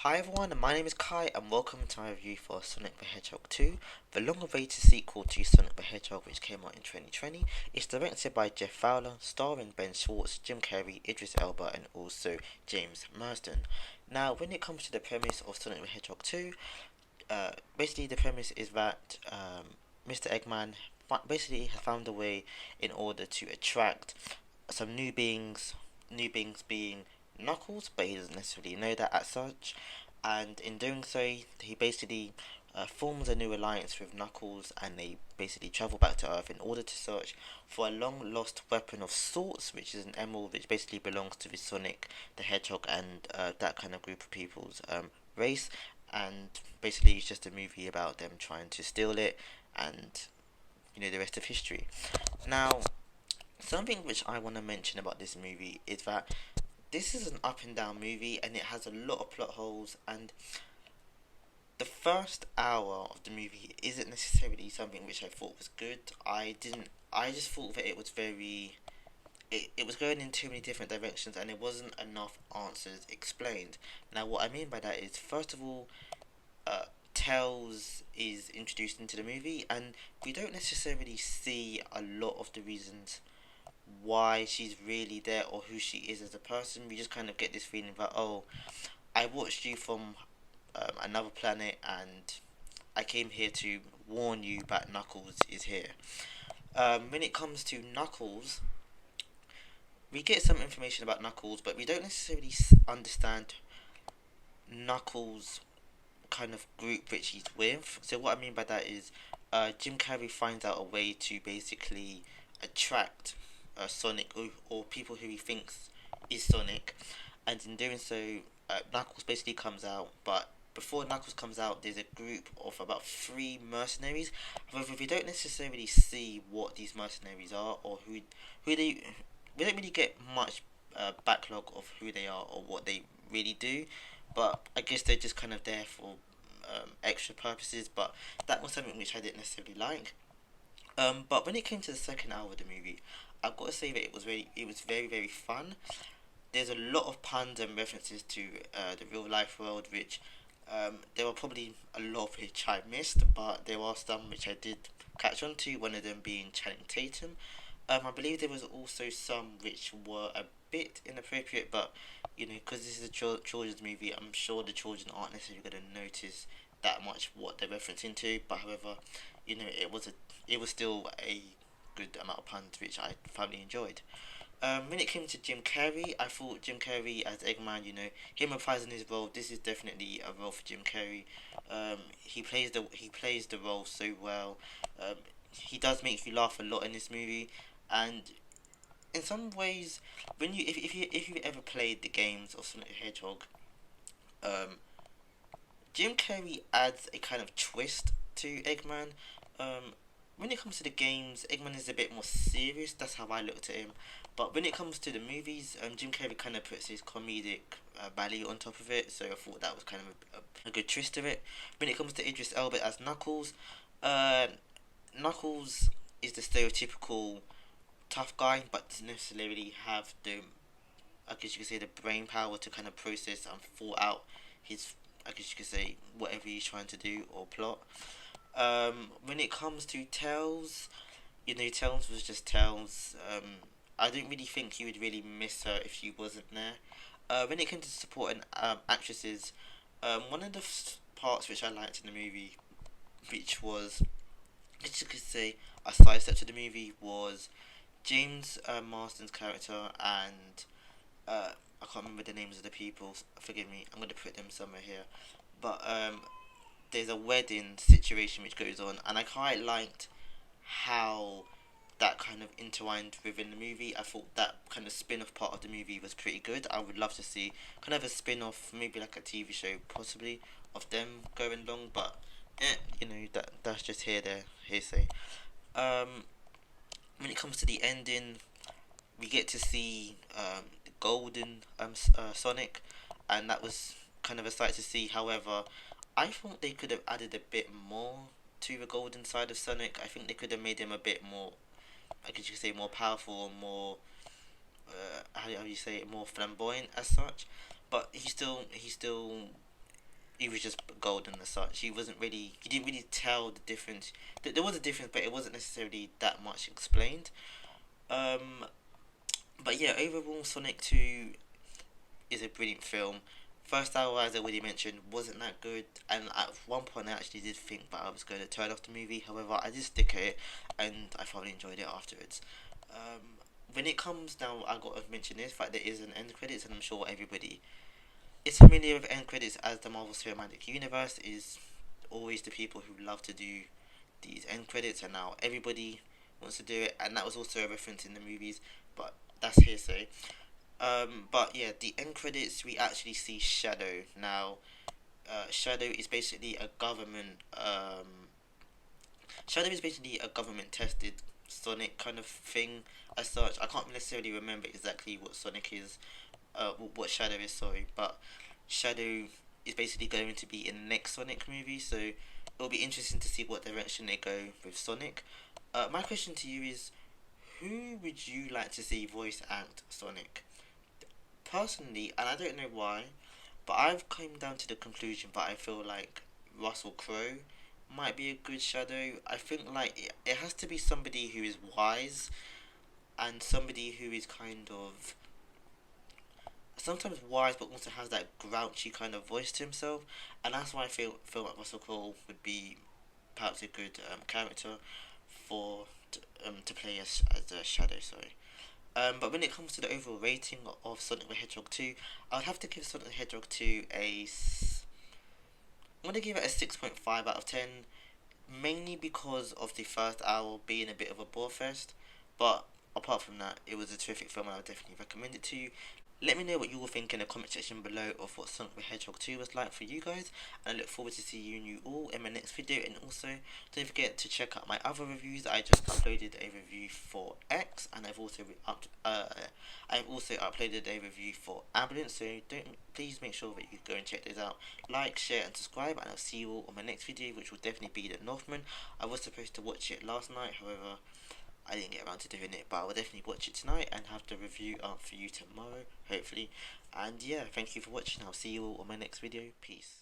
Hi everyone, my name is Kai and welcome to my review for Sonic the Hedgehog 2, the long-awaited sequel to Sonic the Hedgehog which came out in 2020. It's directed by Jeff Fowler, starring Ben Schwartz, Jim Carrey, Idris Elba and also James Marsden. Now, when it comes to the premise of Sonic the Hedgehog 2, basically the premise is that Mr. Eggman basically has found a way in order to attract some new beings being Knuckles, but he doesn't necessarily know that as such. And in doing so, he basically forms a new alliance with Knuckles, and they basically travel back to Earth in order to search for a long lost weapon of sorts, which is an emerald, which basically belongs to the Sonic the Hedgehog and that kind of group of people's race. And basically, it's just a movie about them trying to steal it, and the rest of history. Now, something which I want to mention about this movie is that this is an up and down movie and it has a lot of plot holes, and the first hour of the movie isn't necessarily something which I thought was good. I just thought that it was very it was going in too many different directions and there wasn't enough answers explained. Now what I mean by that is, first of all, Tails is introduced into the movie and we don't necessarily see a lot of the reasons why she's really there or who she is as a person. We just kind of get this feeling that, oh, I watched you from another planet and I came here to warn you that Knuckles is here. When it comes to Knuckles, we get some information about Knuckles, but we don't necessarily understand Knuckles' kind of group which he's with. So what I mean by that is, Jim Carrey finds out a way to basically attract Sonic, or people who he thinks is Sonic, and in doing so, Knuckles basically comes out. But before Knuckles comes out, there's a group of about three mercenaries. However, we don't necessarily see what these mercenaries are or who they. We don't really get much backlog of who they are or what they really do. But I guess they're just kind of there for extra purposes. But that was something which I didn't necessarily like. But when it came to the second hour of the movie, I've got to say that it was very very fun. There's a lot of puns and references to the real life world, which there were probably a lot of which I missed, but there are some which I did catch on to. One of them being Channing Tatum. I believe there was also some which were a bit inappropriate, but because this is a children's movie, I'm sure the children aren't necessarily going to notice that much what they're referencing to. But however, it was still a good amount of puns which I thoroughly enjoyed. When it came to Jim Carrey, I thought Jim Carrey as Eggman, him reprising his role. This is definitely a role for Jim Carrey. He plays the role so well. He does make you laugh a lot in this movie, and in some ways, when you if you ever played the games of Sonic the Hedgehog, um, Jim Carrey adds a kind of twist to Eggman. Um, when it comes to the games, Eggman is a bit more serious. That's how I looked at him. But when it comes to the movies, Jim Carrey kind of puts his comedic value on top of it. So I thought that was kind of a good twist to it. When it comes to Idris Elba as Knuckles, uh, Knuckles is the stereotypical tough guy, but doesn't necessarily have the, I guess you could say, the brain power to kind of process and thought out his, I guess you could say, whatever he's trying to do or plot. When it comes to Tails, Tails was just Tails. I didn't really think you would really miss her if she wasn't there. When it came to supporting actresses, one of the parts which I liked in the movie, which was, I guess you could say, a side step to the movie, was James Marsden's character and I can't remember the names of the people. Forgive me. I'm gonna put them somewhere here. But there's a wedding situation which goes on, and I quite liked how that kind of intertwined within the movie. I thought that kind of spin-off part of the movie was pretty good. I would love to see kind of a spin-off, maybe like a TV show, possibly, of them going along. But that's just hearsay. Um, when it comes to the ending, we get to see the golden Sonic, and that was kind of a sight to see. However, I thought they could have added a bit more to the golden side of Sonic. I think they could have made him a bit more, I guess you could say, more powerful, more how do you say it, more flamboyant as such. But he still he was just golden as such. He wasn't really, you didn't really tell the difference. There was a difference, but it wasn't necessarily that much explained. Um, but yeah, overall, Sonic 2 is a brilliant film. First hour, as I already mentioned, wasn't that good, and at one point I actually did think that I was going to turn off the movie. However, I did stick at it, and I thoroughly enjoyed it afterwards. When it comes now, I got to mention this fact there is an end credits, and I'm sure everybody is familiar with end credits, as the Marvel Cinematic Universe is always the people who love to do these end credits, and now everybody wants to do it, and that was also a reference in the movies, but that's hearsay. But yeah, the end credits we actually see Shadow now. Shadow is basically a government. Shadow is basically a government tested Sonic kind of thing as such. I can't necessarily remember exactly what Sonic is. What Shadow is, sorry, but Shadow is basically going to be in the next Sonic movie, so it'll be interesting to see what direction they go with Sonic. My question to you is, who would you like to see voice act Sonic? Personally, and I don't know why, but I've come down to the conclusion that I feel like Russell Crowe might be a good Shadow. I think like it has to be somebody who is wise and somebody who is kind of sometimes wise but also has that grouchy kind of voice to himself, and that's why I feel like Russell Crowe would be perhaps a good character for to play as a Shadow. Sorry. But when it comes to the overall rating of Sonic the Hedgehog 2, I would have to give Sonic the Hedgehog 2 I'm going to give it a 6.5 out of 10, mainly because of the first hour being a bit of a bore fest. But apart from that, it was a terrific film and I would definitely recommend it to you. Let me know what you all think in the comment section below of what Sonic the Hedgehog 2 was like for you guys. And I look forward to seeing you all in my next video. And also, don't forget to check out my other reviews. I just uploaded a review for X, and I've also uploaded a review for Ambulance. So please make sure that you go and check those out. Like, share, and subscribe. And I'll see you all on my next video, which will definitely be The Northman. I was supposed to watch it last night, however, I didn't get around to doing it, but I will definitely watch it tonight and have the review up for you tomorrow, hopefully. And yeah, thank you for watching. I'll see you all on my next video. Peace.